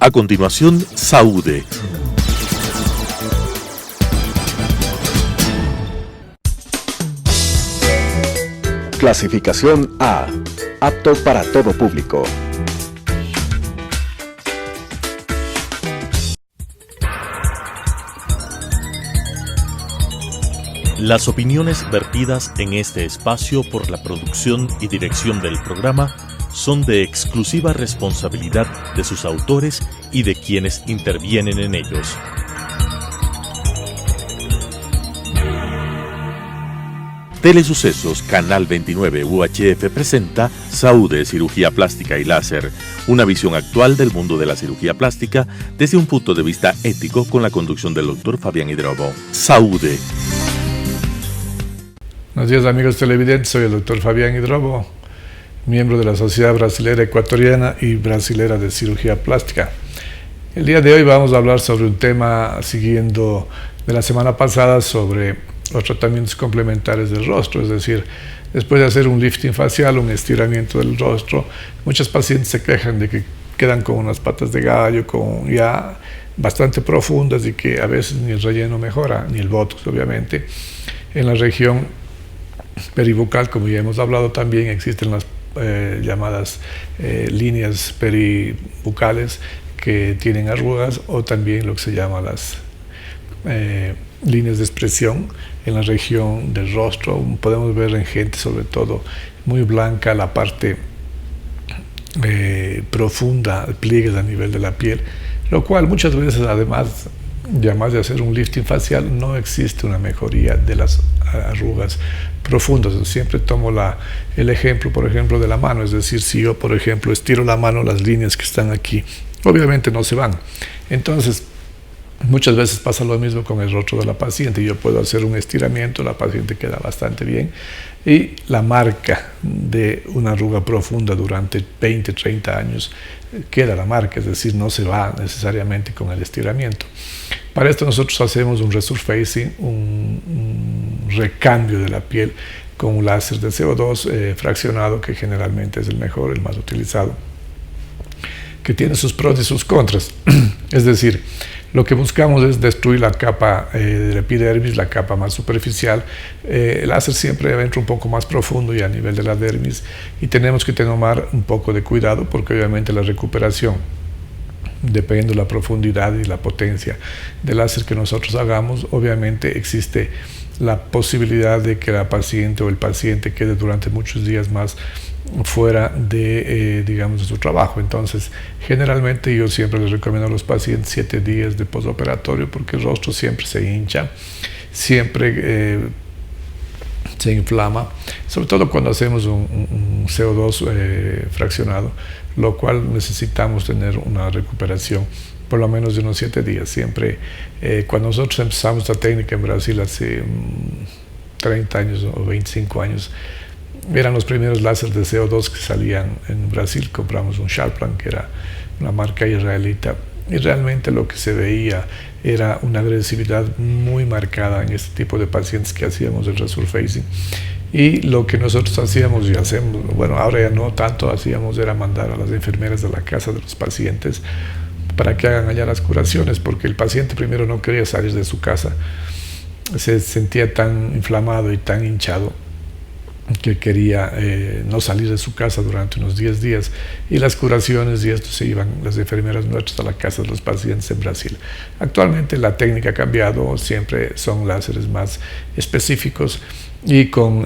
A continuación, Saúde. Clasificación A. Apto para todo público. Las opiniones vertidas en este espacio por la producción y dirección del programa son de exclusiva responsabilidad de sus autores y de quienes intervienen en ellos. Telesucesos Canal 29 UHF presenta Saúde, Cirugía Plástica y Láser, una visión actual del mundo de la cirugía plástica desde un punto de vista ético con la conducción del Dr. Fabián Hidrobo. Saúde. Buenos días, amigos televidentes, soy el Dr. Fabián Hidrobo, miembro de la Sociedad Brasilera Ecuatoriana y Brasilera de Cirugía Plástica. El día de hoy vamos a hablar sobre un tema siguiendo de la semana pasada sobre los tratamientos complementarios del rostro, es decir, después de hacer un lifting facial, un estiramiento del rostro, muchos pacientes se quejan de que quedan con unas patas de gallo, con ya bastante profundas y que a veces ni el relleno mejora, ni el botox obviamente. En la región peribucal, como ya hemos hablado, también existen las llamadas líneas peribucales que tienen arrugas, o también lo que se llama las líneas de expresión en la región del rostro. Podemos ver en gente sobre todo muy blanca la parte profunda, pliegues a nivel de la piel, lo cual muchas veces, además de hacer un lifting facial, no existe una mejoría de las arrugas profundas. Siempre tomo el ejemplo, por ejemplo, de la mano, es decir, si yo, por ejemplo, estiro la mano, las líneas que están aquí obviamente no se van. Entonces, muchas veces pasa lo mismo con el rostro de la paciente. Yo puedo hacer un estiramiento, la paciente queda bastante bien, y la marca de una arruga profunda durante 20, 30 años queda la marca, es decir, no se va necesariamente con el estiramiento. Para esto nosotros hacemos un resurfacing, un recambio de la piel con un láser de CO2 fraccionado, que generalmente es el mejor, el más utilizado, que tiene sus pros y sus contras. Es decir, lo que buscamos es destruir la capa de la epidermis, la capa más superficial. El láser siempre entra un poco más profundo y a nivel de la dermis, y tenemos que tomar un poco de cuidado porque obviamente la recuperación, dependiendo de la profundidad y la potencia del láser que nosotros hagamos, obviamente existe la posibilidad de que la paciente o el paciente quede durante muchos días más fuera de, digamos, de su trabajo. Entonces, generalmente yo siempre les recomiendo a los pacientes 7 días de postoperatorio, porque el rostro siempre se hincha, siempre se inflama, sobre todo cuando hacemos un CO2 fraccionado, lo cual necesitamos tener una recuperación por lo menos de unos 7 días. Siempre, cuando nosotros empezamos esta técnica en Brasil hace 30 años o 25 años, eran los primeros láseres de CO2 que salían en Brasil. Compramos un Sharplan, que era una marca israelita, y realmente lo que se veía era una agresividad muy marcada en este tipo de pacientes que hacíamos el resurfacing. Y lo que nosotros hacíamos y hacemos, bueno, ahora ya no tanto hacíamos, era mandar a las enfermeras de la casa de los pacientes para que hagan allá las curaciones, porque el paciente primero no quería salir de su casa, se sentía tan inflamado y tan hinchado que quería no salir de su casa durante unos 10 días, y las curaciones y esto se iban las enfermeras nuestras a la casa de los pacientes en Brasil. Actualmente la técnica ha cambiado, siempre son láseres más específicos y con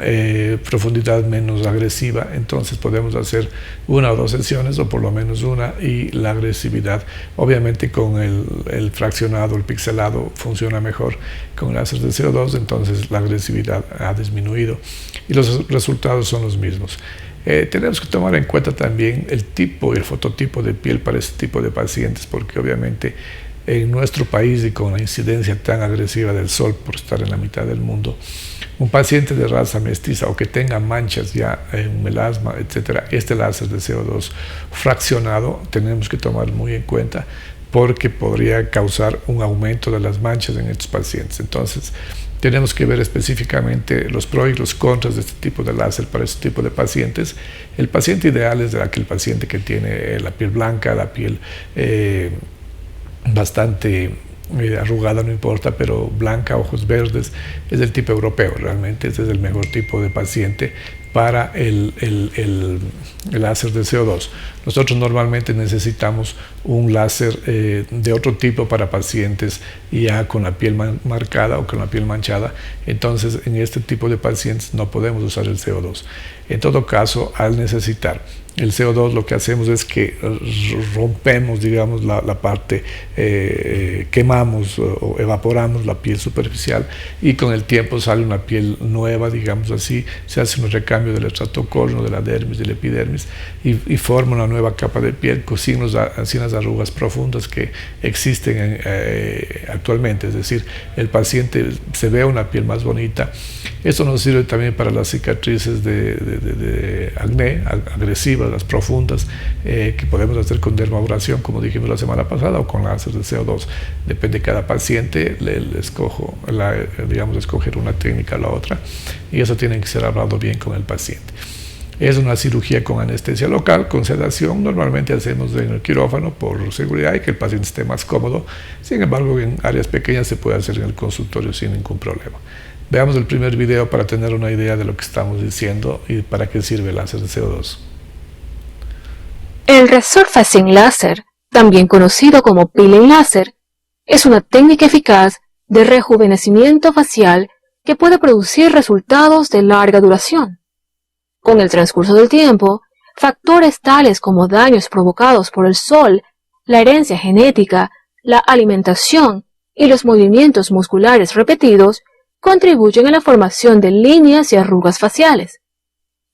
profundidad menos agresiva, entonces podemos hacer 1 o 2 sesiones, o por lo menos una, y la agresividad, obviamente con el fraccionado, el pixelado, funciona mejor. Con láser de CO2, entonces la agresividad ha disminuido y los resultados son los mismos. Tenemos que tomar en cuenta también el tipo y el fototipo de piel para este tipo de pacientes, porque obviamente en nuestro país, y con la incidencia tan agresiva del sol por estar en la mitad del mundo, un paciente de raza mestiza o que tenga manchas ya en melasma, etcétera, este láser de CO2 fraccionado tenemos que tomar muy en cuenta, porque podría causar un aumento de las manchas en estos pacientes. Entonces, tenemos que ver específicamente los pros y los contras de este tipo de láser para este tipo de pacientes. El paciente ideal es aquel paciente que tiene la piel blanca, la piel bastante arrugada, no importa, pero blanca, ojos verdes, es del tipo europeo. Realmente este es el mejor tipo de paciente para el láser de CO2. Nosotros normalmente necesitamos un láser de otro tipo para pacientes ya con la piel marcada o con la piel manchada. Entonces, en este tipo de pacientes no podemos usar el CO2. En todo caso, al necesitar el CO2, lo que hacemos es que rompemos, digamos, la parte, quemamos o evaporamos la piel superficial, y con el tiempo sale una piel nueva, digamos así. Se hace un recambio del estratocolon, de la dermis, del epidermis, y forma una nueva capa de piel sin las arrugas profundas que existen actualmente. Es decir, el paciente se ve una piel más bonita. Esto nos sirve también para las cicatrices de acné agresivas, las profundas, que podemos hacer con dermabrasión, como dijimos la semana pasada, o con láser de CO2. Depende de cada paciente, escoger una técnica o la otra, y eso tiene que ser hablado bien con el paciente. Es una cirugía con anestesia local, con sedación. Normalmente hacemos en el quirófano por seguridad y que el paciente esté más cómodo. Sin embargo, en áreas pequeñas se puede hacer en el consultorio sin ningún problema. Veamos el primer video para tener una idea de lo que estamos diciendo y para qué sirve el láser de CO2. El resurfacing láser, también conocido como peeling láser, es una técnica eficaz de rejuvenecimiento facial que puede producir resultados de larga duración. Con el transcurso del tiempo, factores tales como daños provocados por el sol, la herencia genética, la alimentación y los movimientos musculares repetidos contribuyen a la formación de líneas y arrugas faciales.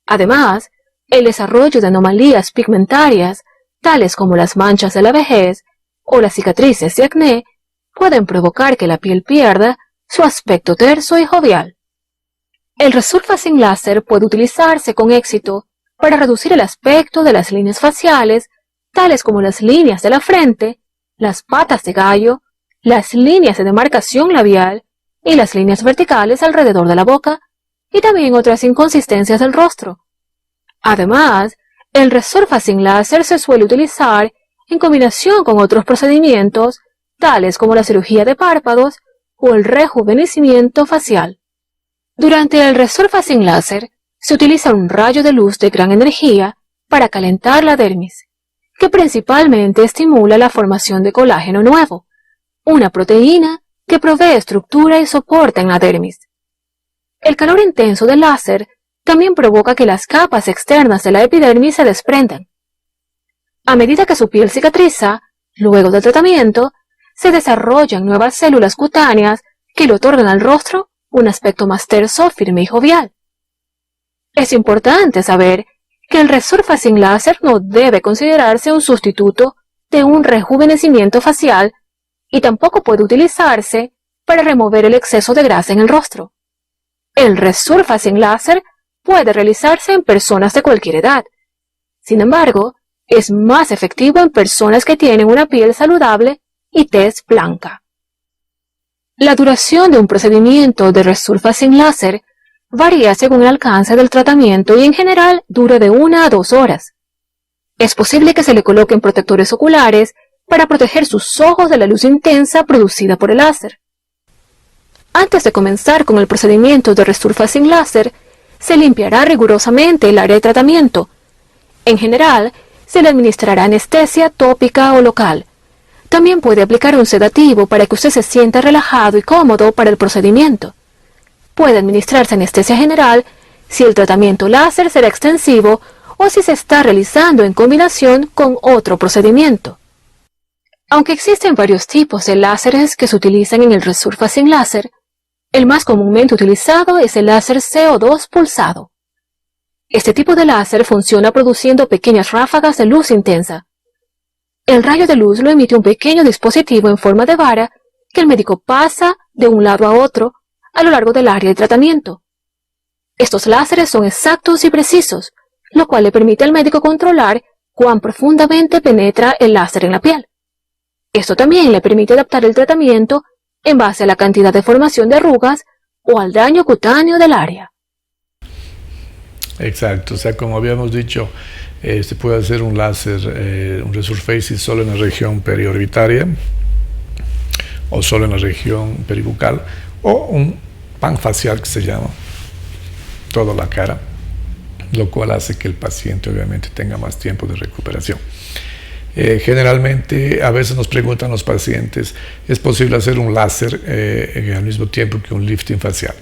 Además, el desarrollo de anomalías pigmentarias, tales como las manchas de la vejez o las cicatrices de acné, pueden provocar que la piel pierda su aspecto terso y jovial. El resurfacing láser puede utilizarse con éxito para reducir el aspecto de las líneas faciales, tales como las líneas de la frente, las patas de gallo, las líneas de demarcación labial y las líneas verticales alrededor de la boca, y también otras inconsistencias del rostro. Además, el resurfacing láser se suele utilizar en combinación con otros procedimientos, tales como la cirugía de párpados o el rejuvenecimiento facial. Durante el resurfacing láser, se utiliza un rayo de luz de gran energía para calentar la dermis, que principalmente estimula la formación de colágeno nuevo, una proteína que provee estructura y soporte en la dermis. El calor intenso del láser también provoca que las capas externas de la epidermis se desprendan. A medida que su piel cicatriza, luego del tratamiento, se desarrollan nuevas células cutáneas que le otorgan al rostro un aspecto más terso, firme y jovial. Es importante saber que el resurfacing láser no debe considerarse un sustituto de un rejuvenecimiento facial y tampoco puede utilizarse para remover el exceso de grasa en el rostro. El resurfacing láser puede realizarse en personas de cualquier edad. Sin embargo, es más efectivo en personas que tienen una piel saludable y tez blanca. La duración de un procedimiento de resurfacing láser varía según el alcance del tratamiento y en general dura de 1 a 2 horas. Es posible que se le coloquen protectores oculares para proteger sus ojos de la luz intensa producida por el láser. Antes de comenzar con el procedimiento de resurfacing láser, se limpiará rigurosamente el área de tratamiento. En general, se le administrará anestesia tópica o local. También puede aplicar un sedativo para que usted se sienta relajado y cómodo para el procedimiento. Puede administrarse anestesia general si el tratamiento láser será extensivo o si se está realizando en combinación con otro procedimiento. Aunque existen varios tipos de láseres que se utilizan en el resurfacing láser, el más comúnmente utilizado es el láser CO2 pulsado. Este tipo de láser funciona produciendo pequeñas ráfagas de luz intensa. El rayo de luz lo emite un pequeño dispositivo en forma de vara que el médico pasa de un lado a otro a lo largo del área de tratamiento. Estos láseres son exactos y precisos, lo cual le permite al médico controlar cuán profundamente penetra el láser en la piel. Esto también le permite adaptar el tratamiento en base a la cantidad de formación de arrugas o al daño cutáneo del área. Exacto, o sea, como habíamos dicho, se puede hacer un láser, un resurfacing solo en la región periorbitaria, o solo en la región peribucal, o un pan facial que se llama, toda la cara, lo cual hace que el paciente obviamente tenga más tiempo de recuperación. Generalmente, a veces nos preguntan los pacientes, ¿es posible hacer un láser al mismo tiempo que un lifting facial?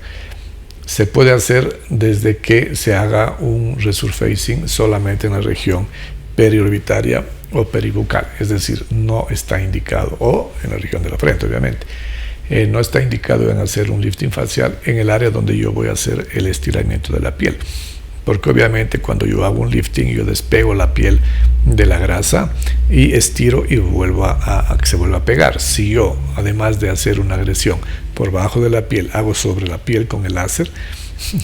Se puede hacer desde que se haga un resurfacing solamente en la región periorbitaria o peribucal, es decir, no está indicado, o en la región de la frente obviamente. No está indicado en hacer un lifting facial en el área donde yo voy a hacer el estiramiento de la piel, porque obviamente cuando yo hago un lifting yo despego la piel de la grasa y estiro y vuelvo a que se vuelva a pegar. Si yo, además de hacer una agresión por bajo de la piel, hago sobre la piel con el láser,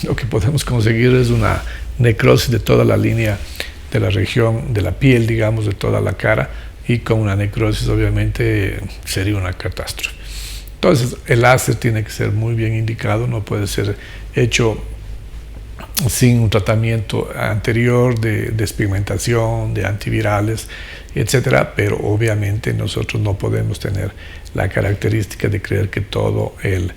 lo que podemos conseguir es una necrosis de toda la línea de la región de la piel, digamos, de toda la cara, y con una necrosis obviamente sería una catástrofe. Entonces el láser tiene que ser muy bien indicado, no puede ser hecho sin un tratamiento anterior de despigmentación, de antivirales, etcétera, pero obviamente nosotros no podemos tener la característica de creer que todo el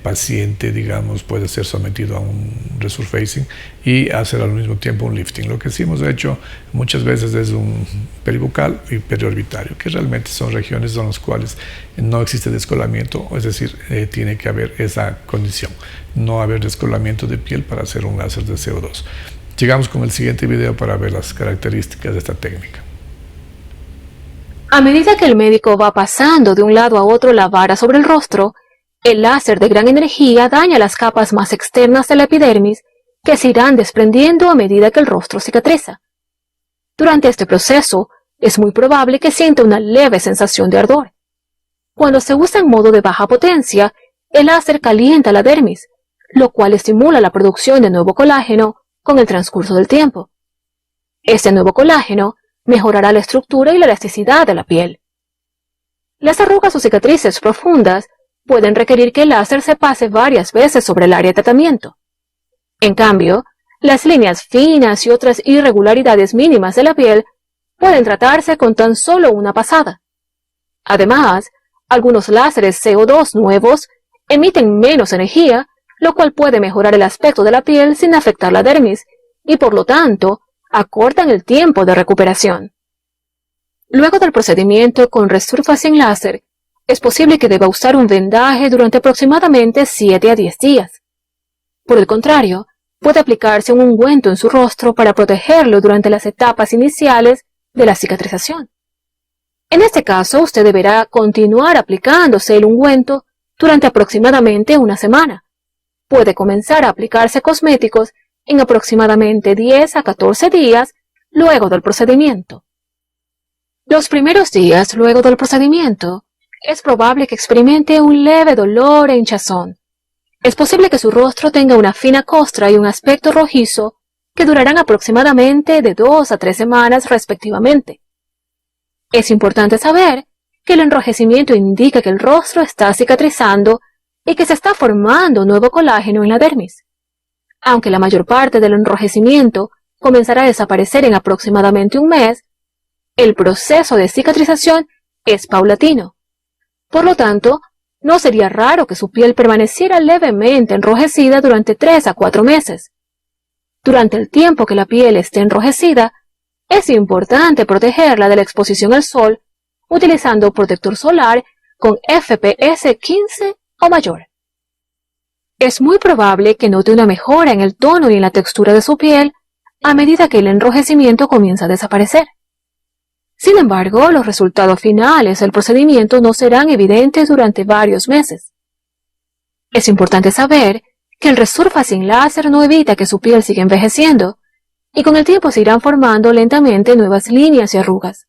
paciente, digamos, puede ser sometido a un resurfacing y hacer al mismo tiempo un lifting. Lo que sí hemos hecho muchas veces es un peribucal y periorbitario, que realmente son regiones en las cuales no existe descolamiento, es decir, tiene que haber esa condición, no haber descolamiento de piel para hacer un láser de CO2. Llegamos con el siguiente video para ver las características de esta técnica. A medida que el médico va pasando de un lado a otro la vara sobre el rostro, el láser de gran energía daña las capas más externas de la epidermis que se irán desprendiendo a medida que el rostro cicatriza. Durante este proceso, es muy probable que sienta una leve sensación de ardor. Cuando se usa en modo de baja potencia, el láser calienta la dermis, lo cual estimula la producción de nuevo colágeno con el transcurso del tiempo. Este nuevo colágeno mejorará la estructura y la elasticidad de la piel. Las arrugas o cicatrices profundas pueden requerir que el láser se pase varias veces sobre el área de tratamiento. En cambio, las líneas finas y otras irregularidades mínimas de la piel pueden tratarse con tan solo una pasada. Además, algunos láseres CO2 nuevos emiten menos energía, lo cual puede mejorar el aspecto de la piel sin afectar la dermis y, por lo tanto, acortan el tiempo de recuperación. Luego del procedimiento con resurfacing láser, es posible que deba usar un vendaje durante aproximadamente 7 a 10 días. Por el contrario, puede aplicarse un ungüento en su rostro para protegerlo durante las etapas iniciales de la cicatrización. En este caso, usted deberá continuar aplicándose el ungüento durante aproximadamente una semana. Puede comenzar a aplicarse cosméticos en aproximadamente 10 a 14 días luego del procedimiento. Los primeros días luego del procedimiento, es probable que experimente un leve dolor e hinchazón. Es posible que su rostro tenga una fina costra y un aspecto rojizo que durarán aproximadamente de 2 a 3 semanas respectivamente. Es importante saber que el enrojecimiento indica que el rostro está cicatrizando y que se está formando nuevo colágeno en la dermis. Aunque la mayor parte del enrojecimiento comenzará a desaparecer en aproximadamente un mes, el proceso de cicatrización es paulatino. Por lo tanto, no sería raro que su piel permaneciera levemente enrojecida durante 3 a 4 meses. Durante el tiempo que la piel esté enrojecida, es importante protegerla de la exposición al sol utilizando protector solar con FPS 15 o mayor. Es muy probable que note una mejora en el tono y en la textura de su piel a medida que el enrojecimiento comienza a desaparecer. Sin embargo, los resultados finales del procedimiento no serán evidentes durante varios meses. Es importante saber que el resurfacing láser no evita que su piel siga envejeciendo, y con el tiempo se irán formando lentamente nuevas líneas y arrugas.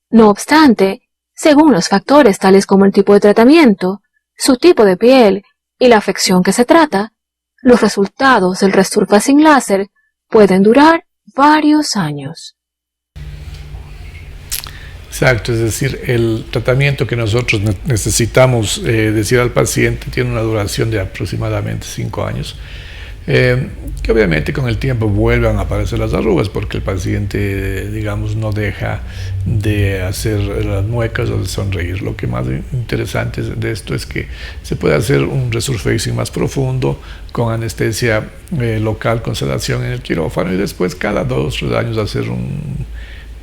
No obstante, según los factores tales como el tipo de tratamiento, su tipo de piel y la afección que se trata, los resultados del resurfacing láser pueden durar varios años. Exacto, es decir, el tratamiento que nosotros necesitamos decir al paciente tiene una duración de aproximadamente 5 años. Que obviamente con el tiempo vuelvan a aparecer las arrugas porque el paciente, digamos, no deja de hacer las muecas o de sonreír. Lo que más interesante de esto es que se puede hacer un resurfacing más profundo con anestesia local, con sedación en el quirófano, y después cada 2 o 3 años hacer un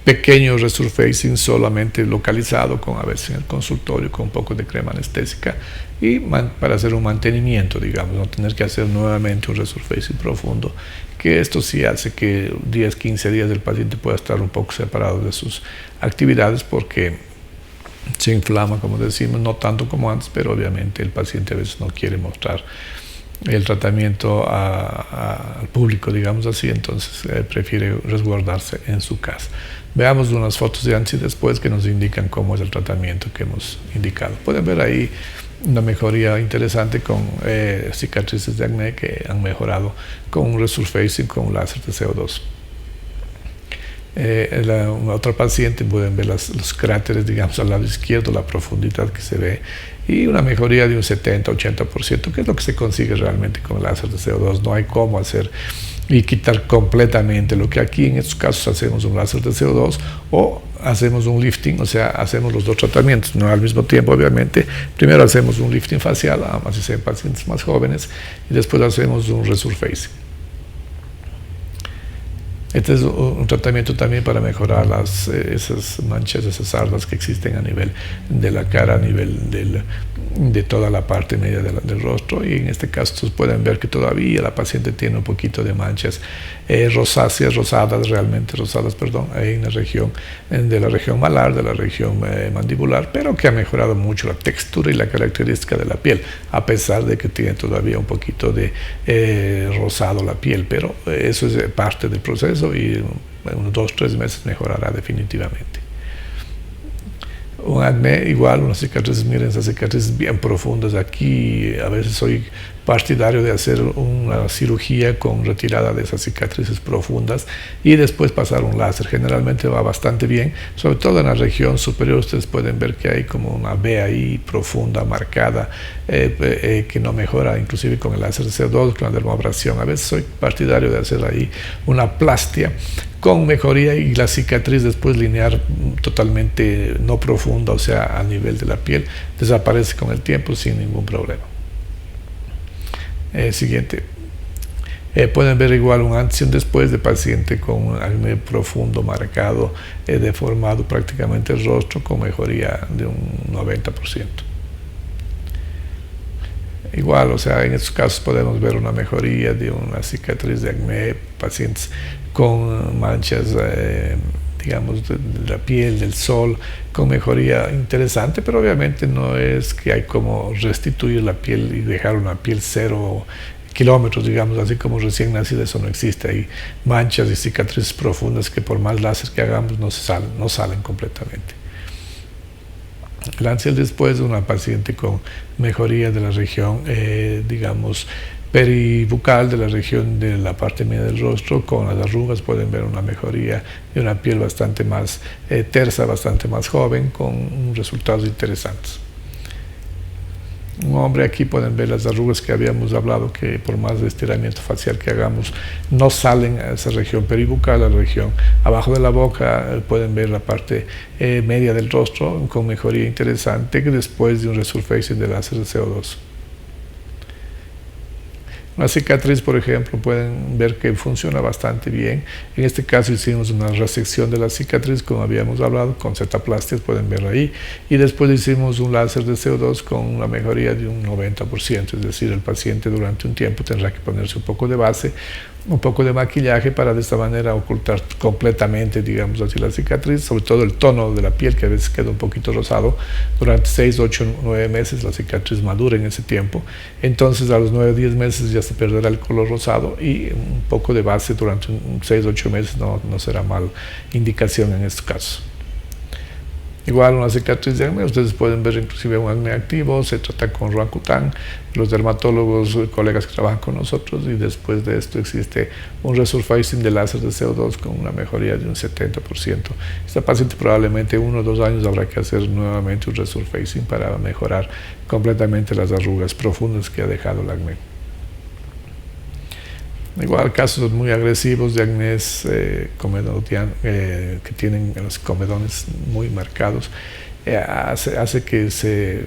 pequeño resurfacing solamente localizado, con a veces en el consultorio con un poco de crema anestésica, y para hacer un mantenimiento, digamos, no tener que hacer nuevamente un resurfacing profundo, que esto sí hace que 10, 15 días el paciente pueda estar un poco separado de sus actividades porque se inflama, como decimos, no tanto como antes, pero obviamente el paciente a veces no quiere mostrar el tratamiento al público, digamos así, entonces prefiere resguardarse en su casa. Veamos unas fotos de antes y después que nos indican cómo es el tratamiento que hemos indicado. Pueden ver ahí una mejoría interesante con cicatrices de acné que han mejorado con un resurfacing con un láser de CO2. Una otra paciente, pueden ver los cráteres, digamos, al lado izquierdo, la profundidad que se ve, y una mejoría de un 70-80%, que es lo que se consigue realmente con el láser de CO2. No hay cómo hacer y quitar completamente lo que aquí en estos casos hacemos un láser de CO2 o hacemos un lifting, o sea, hacemos los 2 tratamientos, no al mismo tiempo obviamente. Primero hacemos un lifting facial, así sea en pacientes más jóvenes, y después hacemos un resurfacing. Este es un tratamiento también para mejorar esas manchas, esas sardas que existen a nivel de la cara, a nivel de toda la parte media del rostro, y en este caso ustedes pueden ver que todavía la paciente tiene un poquito de manchas realmente rosadas, ahí en la región de la región malar, de la región mandibular, pero que ha mejorado mucho la textura y la característica de la piel, a pesar de que tiene todavía un poquito de rosado la piel, pero eso es parte del proceso y en unos 2 o 3 meses mejorará definitivamente. Un acné igual, unas cicatrices, miren esas cicatrices bien profundas aquí. A veces soy partidario de hacer una cirugía con retirada de esas cicatrices profundas y después pasar un láser. Generalmente va bastante bien, sobre todo en la región superior. Ustedes pueden ver que hay como una V ahí profunda, marcada, que no mejora inclusive con el láser de CO2, con la dermoabrasión. A veces soy partidario de hacer ahí una plastia con mejoría y la cicatriz después linear totalmente no profunda, o sea, a nivel de la piel, desaparece con el tiempo sin ningún problema. Siguiente. Pueden ver igual un antes y un después de paciente con un acné profundo, marcado, deformado prácticamente el rostro, con mejoría de un 90%. Igual, o sea, en estos casos podemos ver una mejoría de una cicatriz de acné, pacientes con manchas, digamos, de la piel, del sol, con mejoría interesante, pero obviamente no es que hay como restituir la piel y dejar una piel 0 kilómetros, digamos, así como recién nacida. Eso no existe. Hay manchas y cicatrices profundas que por más láser que hagamos no salen completamente. El antes y el después de una paciente con mejoría de la región, digamos, peribucal, de la región de la parte media del rostro, con las arrugas. Pueden ver una mejoría de una piel bastante más tersa, bastante más joven, con resultados interesantes. Un hombre, aquí pueden ver las arrugas que habíamos hablado, que por más de estiramiento facial que hagamos no salen a esa región peribucal, a la región abajo de la boca. Pueden ver la parte media del rostro con mejoría interesante después de un resurfacing de láser de CO2. Una cicatriz, por ejemplo, pueden ver que funciona bastante bien. En este caso hicimos una resección de la cicatriz, como habíamos hablado, con Z-plastias, pueden verlo ahí. Y después hicimos un láser de CO2 con una mejoría de un 90%. Es decir, el paciente durante un tiempo tendrá que ponerse un poco de base, un poco de maquillaje, para de esta manera ocultar completamente, digamos así, la cicatriz, sobre todo el tono de la piel, que a veces queda un poquito rosado. Durante 6, 8, 9 meses la cicatriz madura en ese tiempo. Entonces a los 9 o 10 meses ya se perderá el color rosado, y un poco de base durante 6 o 8 meses no será mal indicación en estos casos. Igual una cicatriz de acné, ustedes pueden ver inclusive un acné activo, se trata con Roacutan, los dermatólogos, colegas que trabajan con nosotros, y después de esto existe un resurfacing de láser de CO2 con una mejoría de un 70%. Esta paciente probablemente 1 o 2 años habrá que hacer nuevamente un resurfacing para mejorar completamente las arrugas profundas que ha dejado el acné. Igual casos muy agresivos de acné que tienen los comedones muy marcados, hace que se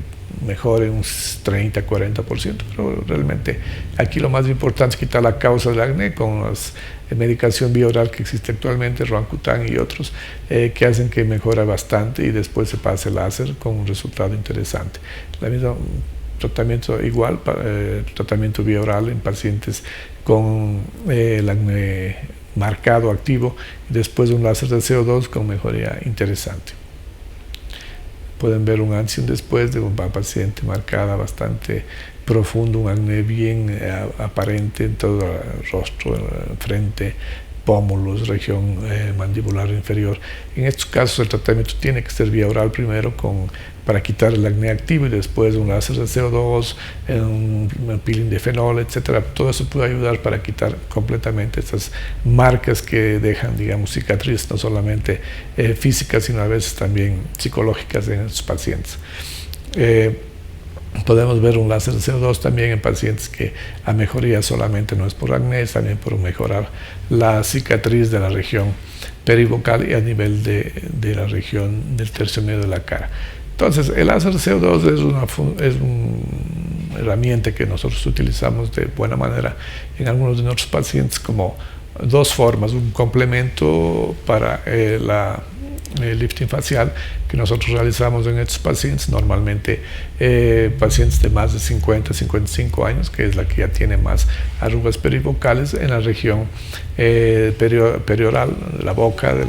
mejore un 30-40%, pero realmente aquí lo más importante es quitar la causa del acné con la medicación vía oral que existe actualmente, Roacutan y otros, que hacen que mejora bastante y después se pase el láser con un resultado interesante. La misma tratamiento igual, tratamiento vía oral en pacientes con el acné marcado, activo, y después un láser de CO2 con mejoría interesante. Pueden ver un antes y un después de una paciente marcada bastante profundo, un acné bien aparente en todo el rostro, frente, pómulos, región mandibular inferior. En estos casos el tratamiento tiene que ser vía oral primero para quitar el acné activo y después un láser de CO2, un peeling de fenol, etc. Todo eso puede ayudar para quitar completamente estas marcas que dejan, digamos, cicatrices no solamente físicas, sino a veces también psicológicas en estos pacientes. Podemos ver un láser de CO2 también en pacientes que a mejoría solamente no es por acné, es también por mejorar la cicatriz de la región perivocal y a nivel de la región del tercio medio de la cara. Entonces, el láser de CO2 es una herramienta que nosotros utilizamos de buena manera en algunos de nuestros pacientes como dos formas, un complemento para el lifting facial que nosotros realizamos en estos pacientes, normalmente pacientes de más de 50-55 años, que es la que ya tiene más arrugas perivocales en la región perioral, de la boca, de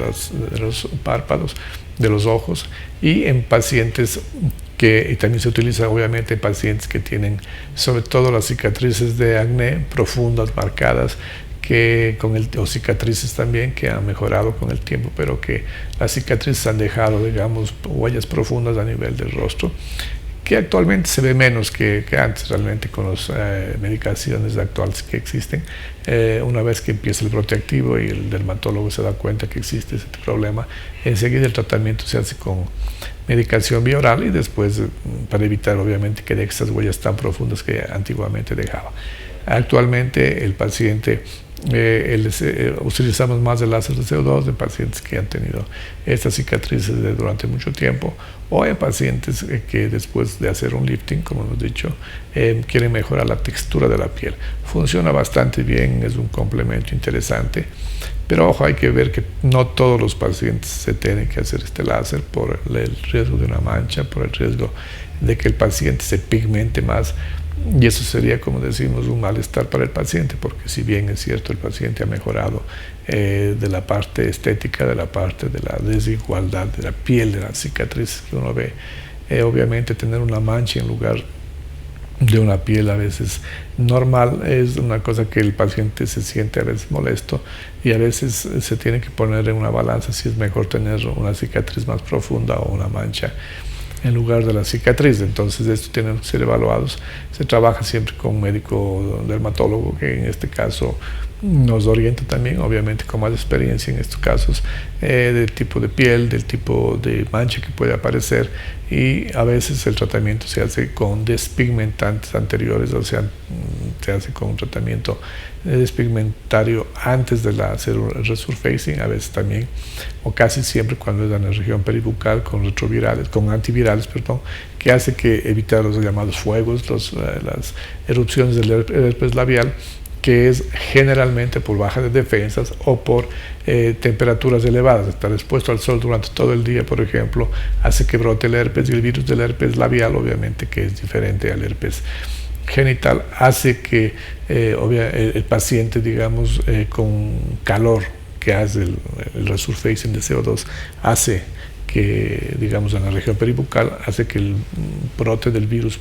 los párpados, de los ojos, y en pacientes y también se utiliza obviamente en pacientes que tienen sobre todo las cicatrices de acné profundas, marcadas, o cicatrices también que han mejorado con el tiempo, pero que las cicatrices han dejado, digamos, huellas profundas a nivel del rostro, que actualmente se ve menos que antes realmente con las medicaciones actuales que existen. Una vez que empieza el brote activo y el dermatólogo se da cuenta que existe ese problema, enseguida el tratamiento se hace con medicación vía oral y después para evitar obviamente que deje esas huellas tan profundas que antiguamente dejaba. Actualmente el paciente utilizamos más el láser de CO2 en pacientes que han tenido estas cicatrices durante mucho tiempo, o en pacientes que después de hacer un lifting, como hemos dicho, quieren mejorar la textura de la piel. Funciona bastante bien, es un complemento interesante, pero ojo, hay que ver que no todos los pacientes se tienen que hacer este láser por el riesgo de una mancha, por el riesgo de que el paciente se pigmente más. Y eso sería, como decimos, un malestar para el paciente, porque si bien es cierto el paciente ha mejorado de la parte estética, de la parte de la desigualdad de la piel, de las cicatrices que uno ve, obviamente tener una mancha en lugar de una piel a veces normal es una cosa que el paciente se siente a veces molesto, y a veces se tiene que poner en una balanza si es mejor tener una cicatriz más profunda o una mancha en lugar de la cicatriz. Entonces esto tiene que ser evaluados. Se trabaja siempre con un médico dermatólogo que en este caso nos orienta también, obviamente con más experiencia en estos casos, del tipo de piel, del tipo de mancha que puede aparecer, y a veces el tratamiento se hace con despigmentantes anteriores, o sea, se hace con un tratamiento despigmentario antes de hacer el resurfacing, a veces también, o casi siempre cuando es en la región peribucal, con antivirales, que hace que evitar los llamados fuegos, las erupciones del herpes labial, que es generalmente por baja de defensas o por temperaturas elevadas. Estar expuesto al sol durante todo el día, por ejemplo, hace que brote el herpes, y el virus del herpes labial, obviamente, que es diferente al herpes genital, hace que el paciente, digamos, con calor que hace el resurfacing de CO2, hace que, digamos, en la región peribucal, hace que el brote del virus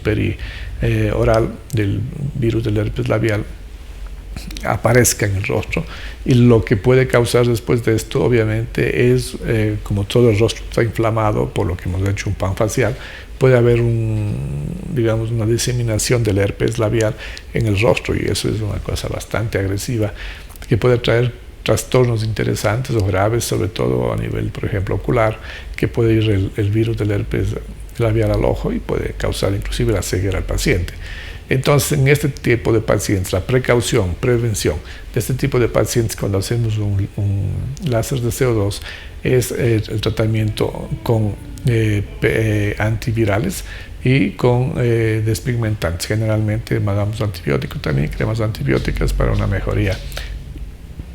oral, del virus del herpes labial, aparezca en el rostro, y lo que puede causar después de esto obviamente es, como todo el rostro está inflamado por lo que hemos hecho un pan facial, puede haber una diseminación del herpes labial en el rostro, y eso es una cosa bastante agresiva que puede traer trastornos interesantes o graves, sobre todo a nivel, por ejemplo, ocular, que puede ir el virus del herpes labial al ojo y puede causar inclusive la ceguera al paciente. Entonces, en este tipo de pacientes, la precaución, prevención de este tipo de pacientes cuando hacemos un láser de CO2 es el tratamiento con antivirales y con despigmentantes. Generalmente mandamos antibióticos también, cremas antibióticas para una mejoría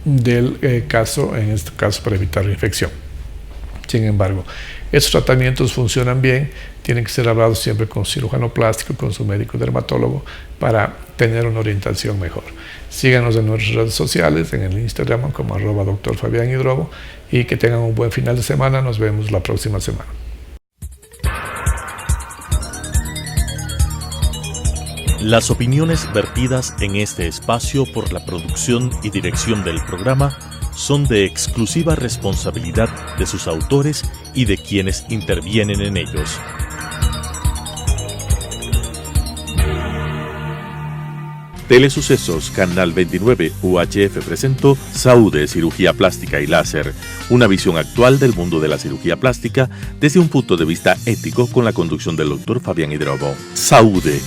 del caso, en este caso para evitar la infección. Sin embargo, estos tratamientos funcionan bien, tienen que ser hablados siempre con cirujano plástico, con su médico dermatólogo, para tener una orientación mejor. Síganos en nuestras redes sociales, en el Instagram como @Dr. Fabián Hidrobo, y que tengan un buen final de semana. Nos vemos la próxima semana. Las opiniones vertidas en este espacio por la producción y dirección del programa son de exclusiva responsabilidad de sus autores y de quienes intervienen en ellos. Telesucesos Canal 29 UHF presentó Saúde, Cirugía Plástica y Láser, una visión actual del mundo de la cirugía plástica desde un punto de vista ético con la conducción del Dr. Fabián Hidrobo. Saúde.